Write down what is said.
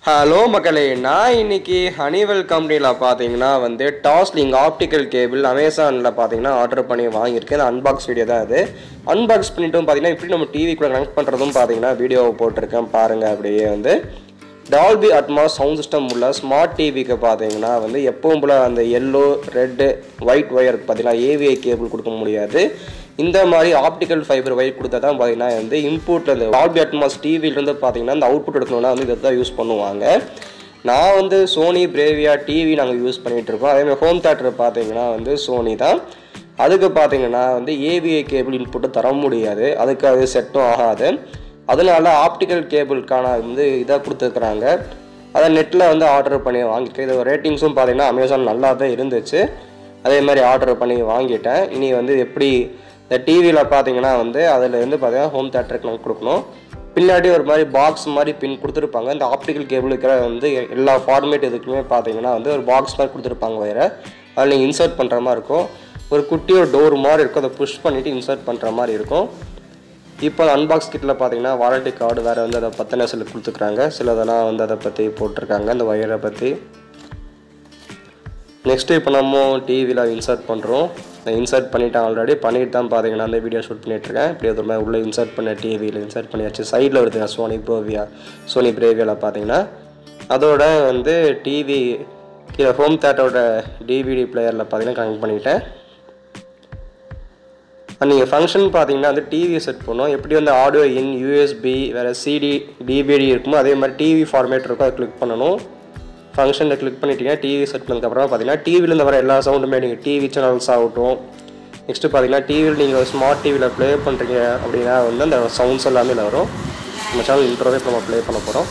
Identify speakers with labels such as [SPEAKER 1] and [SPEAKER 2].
[SPEAKER 1] Hello மக்களே, நான் இன்னைக்கு ஹனிவெல் கம்பெனியில் பார்த்தீங்கன்னா டாஸ்லிங் ஆப்டிக்கல் கேபிள் அமேசானில் பார்த்தீங்கன்னா ஆர்டர் பண்ணி வாங்கியிருக்கேன். அந்த அன்பாக்ஸ் வீடியோ தான் அது. அன்பாக்ஸ் பண்ணிட்டும் பார்த்தீங்கன்னா இப்படி நம்ம டிவி கூட கனெக்ட் பண்ணுறதும் பார்த்தீங்கன்னா வீடியோவை போட்டிருக்கேன் பாருங்கள். அப்படியே டால்பி அட்மாஸ் சவுண்ட் சிஸ்டம் உள்ள ஸ்மார்ட் டிவிக்கு பார்த்தீங்கன்னா எப்பவும் போல் அந்த எல்லோ ரெட்டு ஒயிட் ஒயருக்கு பார்த்தீங்கன்னா ஏவிஐ கேபிள் கொடுக்க முடியாது. இந்த மாதிரி ஆப்டிக்கல் ஃபைபர் ஒயர் கொடுத்தா தான் பார்த்தீங்கன்னா இன்புட்டில் இந்த டால்பி அட்மாஸ் டிவிலேருந்து பார்த்தீங்கன்னா அந்த அவுட்புட் எடுக்கணும்னா இதை தான் யூஸ் பண்ணுவாங்க. நான் சோனி பிரேவியா டிவி நாங்கள் யூஸ் பண்ணிகிட்ருக்கோம். அதேமாதிரி ஹோம் தேட்டர் பார்த்தீங்கன்னா சோனி தான். அதுக்கு பார்த்தீங்கன்னா ஏவிஐ கேபிள் இன்புட்டை தர முடியாது, அதுக்கு அது செட்டும் ஆகாது. அதனால ஆப்டிக்கல் கேபிளுக்கான இதாக கொடுத்துருக்குறாங்க. அதை நெட்டில் ஆர்டர் பண்ணி வாங்கியிருக்கேன். இது ரேட்டிங்ஸும் பார்த்தீங்கன்னா அமேசான் நல்லா தான் இருந்துச்சு. அதே மாதிரி ஆர்டர் பண்ணி வாங்கிட்டேன். இனி எப்படி இந்த டிவியில் பார்த்தீங்கன்னா அதில் பார்த்தீங்கன்னா ஹோம் தேட்டருக்கு நாங்கள் கொடுக்கணும். பின்னாடி ஒரு மாதிரி பாக்ஸ் மாதிரி பின் கொடுத்துருப்பாங்க. இந்த ஆப்டிக்கல் கேபிளுக்கு எல்லா ஃபார்மேட் இதுக்குமே பார்த்தீங்கன்னா ஒரு பாக்ஸ் மாதிரி கொடுத்துருப்பாங்க. வேறு அதில் நீங்கள் இன்சர்ட் பண்ணுற மாதிரி இருக்கும். ஒரு குட்டி ஒரு டோர் மாதிரி இருக்கும், அதை புஷ் பண்ணிவிட்டு இன்சர்ட் பண்ணுற மாதிரி இருக்கும். இப்போ அன்பாக்ஸ் கிட்டில் பார்த்தீங்கன்னா வாரண்டி கார்டு வேறு அதை பற்றின சில கொடுத்துக்குறாங்க. சிலதெல்லாம் அதை பற்றி போட்டிருக்காங்க, அந்த ஒயரை பற்றி. நெக்ஸ்ட்டு இப்போ நம்ம டிவியில் இன்சர்ட் பண்ணுறோம். இன்சர்ட் பண்ணிவிட்டேன், ஆல்ரெடி பண்ணிட்டு தான் பார்த்தீங்கன்னா அந்த வீடியோ ஷூட் பண்ணிகிட்ருக்கேன். இப்படி ஒரு மாதிரி உள்ளே இன்சர்ட் பண்ண டிவியில் இன்சர்ட் பண்ணியாச்சு. சைடில் வருதுங்க சோனி பிரேவியாவில் பார்த்தீங்கன்னா. அதோட டிவி கீழே ஹோம் தேட்டரோட டிவிடி பிளேயரில் பார்த்தீங்கன்னா கனெக்ட் பண்ணிவிட்டேன். நீங்கள் ஃபங்க்ஷன் பார்த்தீங்கன்னா டிவி செட் பண்ணோம். எப்படி ஆடியோ இன் யூஎஸ்பி வேறு சிடி டிவிடி இருக்குமோ அதே மாதிரி டிவி ஃபார்மேட் இருக்கும், அதை கிளிக் பண்ணணும். ஃபங்க்ஷனில் கிளிக் பண்ணிட்டீங்கன்னா டிவி செட் பண்ணதுக்கப்புறம் பார்த்தீங்கன்னா டிவிலேருந்து வர எல்லா சவுண்டுமே நீங்கள் டிவி சேனல்ஸ் ஆகட்டும். நெக்ஸ்ட்டு பார்த்தீங்கன்னா டிவியில் நீங்கள் ஸ்மார்ட் டிவியில் ப்ளே பண்ணுறீங்க அப்படின்னா அந்த சவுண்ட்ஸ் எல்லாமே வரும். நம்ம சேனல் இன்ட்ரோவே இப்போ நம்ம ப்ளே பண்ண போகிறோம்.